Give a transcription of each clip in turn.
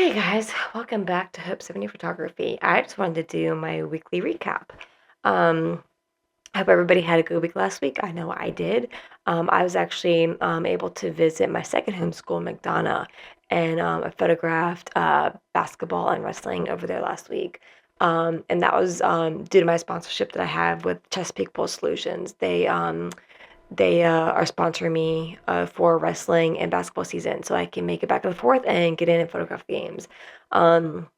Hey guys, welcome back to Hope70 Photography. I just wanted to do my weekly recap. Um, I hope everybody had a good week last week. I know I did. I was actually able to visit my second home school, McDonough, and I photographed basketball and wrestling over there last week. And that was due to my sponsorship that I have with Chesapeake Bowl Solutions. They are sponsoring me for wrestling and basketball season, so I can make it back and forth and get in and photograph the games. Um,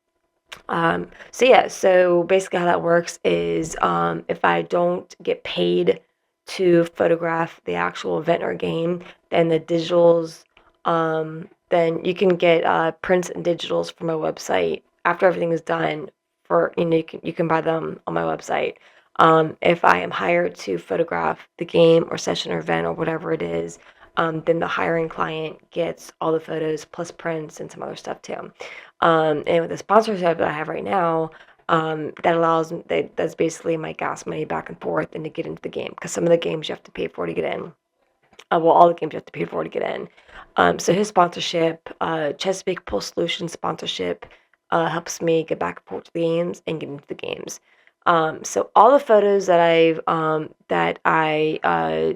so basically how that works is if I don't get paid to photograph the actual event or game, then the digitals, then you can get prints and digitals from my website after everything is done. For you can buy them on my website. If I am hired to photograph the game or session or event or whatever it is, then the hiring client gets all the photos plus prints and some other stuff too. And with the sponsorship that I have right now, that's basically my gas money back and forth and to get into the game, because some of the games you have to pay for to get in. All the games you have to pay for to get in. So his sponsorship, Chesapeake Post Solutions sponsorship, helps me get back and forth to the games and get into the games. So all the photos that I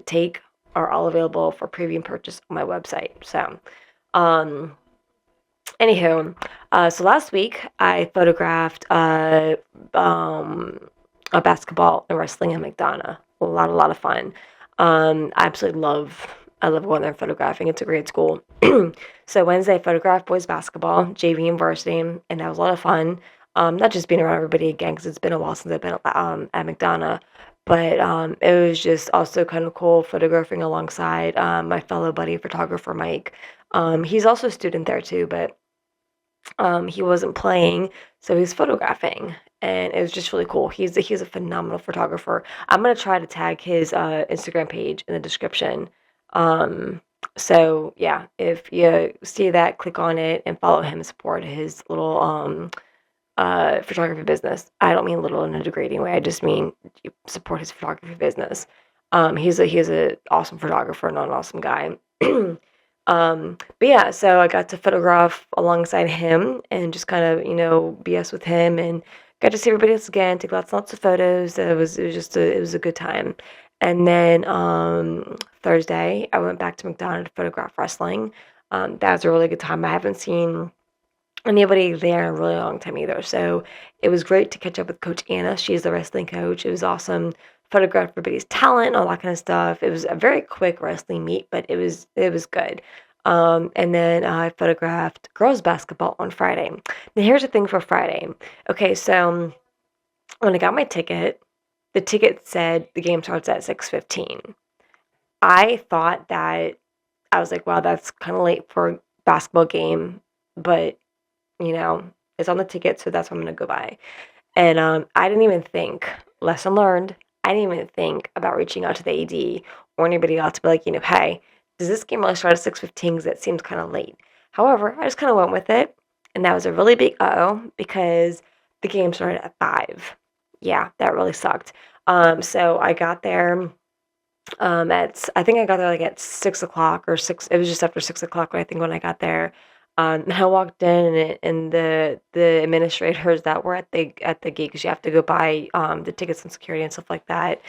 take are all available for preview and purchase on my website. So, um, anywho, so last week I photographed a basketball and wrestling in McDonough. A lot of fun. I love going there and photographing. It's a great school. So Wednesday I photographed boys basketball, JV and varsity, and that was a lot of fun. Not just being around everybody again, because it's been a while since I've been at McDonough, but it was just also kind of cool photographing alongside my fellow buddy photographer Mike. He's also a student there too, but he wasn't playing, so he was photographing, and it was just really cool. He's a phenomenal photographer. I'm gonna try to tag his Instagram page in the description. So yeah, if you see that, click on it and follow him and support his little photography business. I don't mean little in a degrading way. I just mean you support his photography business. He's a awesome photographer and an awesome guy. But yeah, so I got to photograph alongside him and just kind of, BS with him and got to see everybody else again, take lots of photos. It was a good time. And then Thursday, I went back to McDonald's to photograph wrestling. That was a really good time. I haven't seen anybody there in a really long time either. So it was great to catch up with Coach Anna. She's the wrestling coach. It was awesome. Photographed everybody's talent, all that kind of stuff. It was a very quick wrestling meet, but it was good. And then I photographed girls basketball on Friday. Now here's the thing for Friday. Okay, so when I got my ticket, the ticket said the game starts at 6:15. I thought that I was like, wow, that's kind of late for a basketball game, but you know, it's on the ticket, so that's what I'm gonna go by. And I didn't even think, lesson learned, I didn't even think about reaching out to the AD or anybody else to be like, hey, does this game really start at 6:15? Because it seems kind of late. However, I just kind of went with it, and that was a really big uh-oh because the game started at 5. Yeah, that really sucked. So I got there I think I got there like at 6 o'clock or 6. It was just after 6 o'clock, I think, when I got there. And I walked in, and the administrators that were at the gate, because you have to go buy the tickets and security and stuff like that.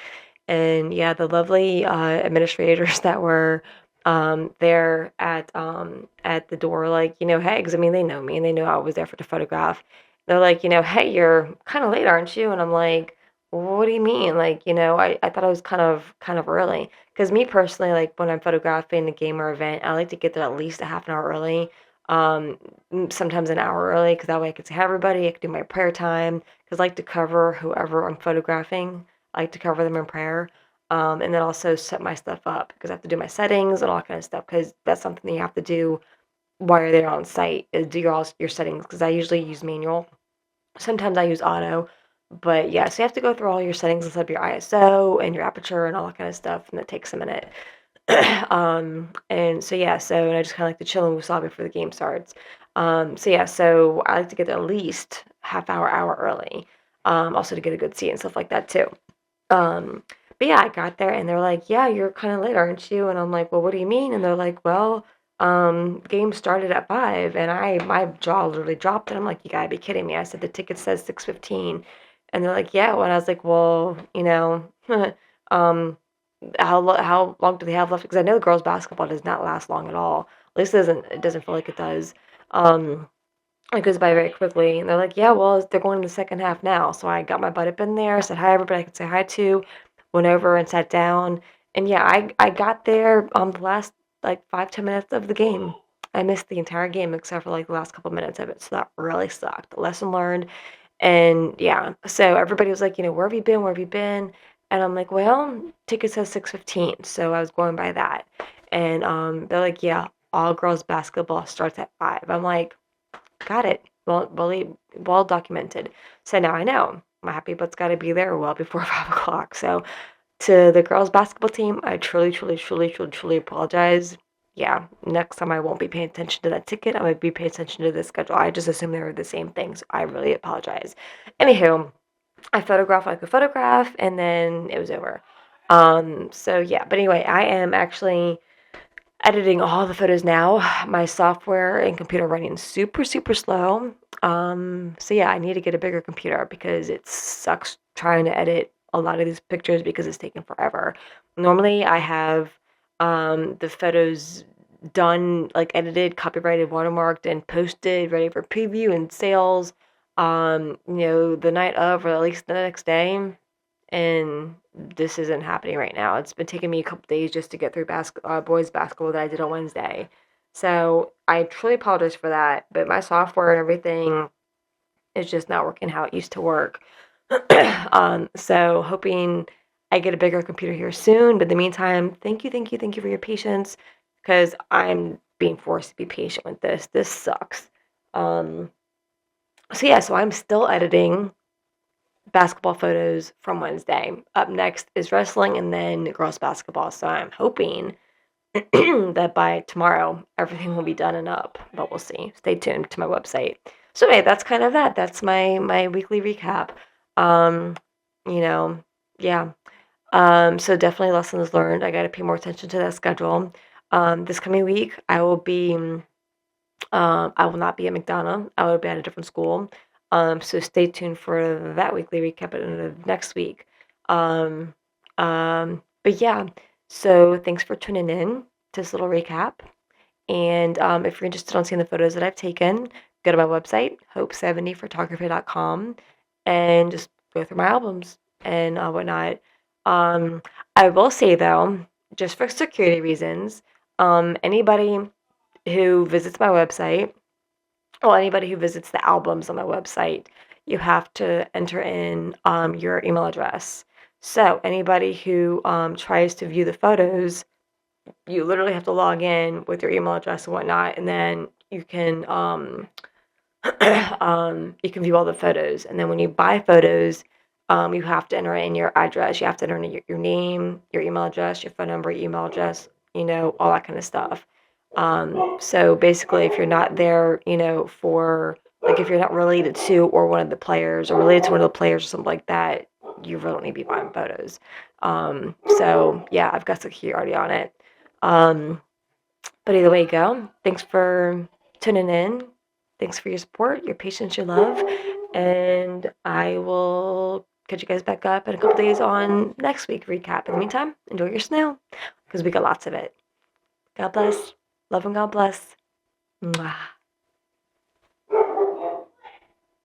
And yeah, the lovely administrators that were there at the door, like, hey, because I mean they know me and they know I was there for the photograph. They're like, hey, you're kind of late, aren't you? And I'm like, what do you mean? Like, I thought I was kind of early. Because me personally, like when I'm photographing a game or event, I like to get there at least a half an hour early. Um, Sometimes an hour early, because that way I can see everybody. I can do my prayer time. Because I like to cover whoever I'm photographing. I like to cover them in prayer. And then also set my stuff up, because I have to do my settings and all that kind of stuff. Because that's something that you have to do while you're there on site, is do your settings. Because I usually use manual. Sometimes I use auto, but yeah, so you have to go through all your settings and set up your ISO and your aperture and all that kind of stuff, and that takes a minute. And so yeah, and I just kind of like to chill and wasabi before the game starts. So yeah, so I like to get there at least hour early, also to get a good seat and stuff like that too. But yeah, I got there and they're like, yeah, you're kind of late, aren't you? And I'm like, well, what do you mean? And they're like, well, Game started at 5, and my jaw literally dropped, and I'm like, you gotta be kidding me. I said the ticket says 6:15, and they're like, yeah. Well, and I was like, well, um, how long do they have left? Because I know the girls' basketball does not last long at all. At least it doesn't feel like it does. Um, it goes by very quickly, and they're like, yeah, well, they're going to the second half now. So I got my butt up in there, said hi everybody I could say hi to, went over and sat down, and yeah, I got there the last like 5-10 minutes of the game. I missed the entire game except for like the last couple minutes of it, so that really sucked. Lesson learned. And yeah, so everybody was like, where have you been? Where have you been? And I'm like, well, ticket says 6:15, so I was going by that. And they're like, yeah, all girls basketball starts at 5. I'm like, got it. Well documented. So now I know my happy butt's got to be there well before 5 o'clock. So to the girls basketball team, I truly, truly, truly, truly, truly apologize. Yeah, next time I won't be paying attention to that ticket. I might be paying attention to the schedule. I just assumed they were the same thing, so I really apologize. Anywho, I photographed what I could photograph, and then it was over. So yeah, but anyway, I am actually editing all the photos now. My software and computer running super, super slow. So yeah, I need to get a bigger computer because it sucks trying to edit a lot of these pictures because it's taking forever. Normally, I have the photos done, like edited, copyrighted, watermarked, and posted, ready for preview and sales. The night of, or at least the next day. And this isn't happening right now. It's been taking me a couple days just to get through boys basketball that I did on Wednesday. So I truly apologize for that, but my software and everything is just not working how it used to work. So hoping I get a bigger computer here soon. But in the meantime, thank you, thank you, thank you for your patience, because I'm being forced to be patient with this. This sucks. Um, so yeah, so I'm still editing basketball photos from Wednesday. Up next is wrestling and then girls basketball. So I'm hoping that by tomorrow everything will be done and up, but we'll see. Stay tuned to my website. So anyway, that's kind of that. That's my weekly recap. Um, you know, yeah. So definitely lessons learned. I got to pay more attention to that schedule. This coming week, I will not be at McDonough. I will be at a different school. So stay tuned for that weekly recap at the end of next week. Um, but yeah, so thanks for tuning in to this little recap. And if you're interested in seeing the photos that I've taken, go to my website, hope70photography.com, and just go through my albums and whatnot. I will say though, just for security reasons, anybody who visits my website, or anybody who visits the albums on my website, you have to enter in your email address. So anybody who tries to view the photos, you literally have to log in with your email address and whatnot, and then you can you can view all the photos. And then when you buy photos, you have to enter in your address. You have to enter in your name, your email address, your phone number, your email address, all that kind of stuff. So basically, if you're not there, for like if you're not related to or one of the players or related to one of the players or something like that, you really don't need to be buying photos. So yeah, I've got security on it. But either way you go, thanks for tuning in. Thanks for your support, your patience, your love, and I will catch you guys back up in a couple days on next week recap. In the meantime, enjoy your snow because we got lots of it. God bless. Love and God bless. Mwah.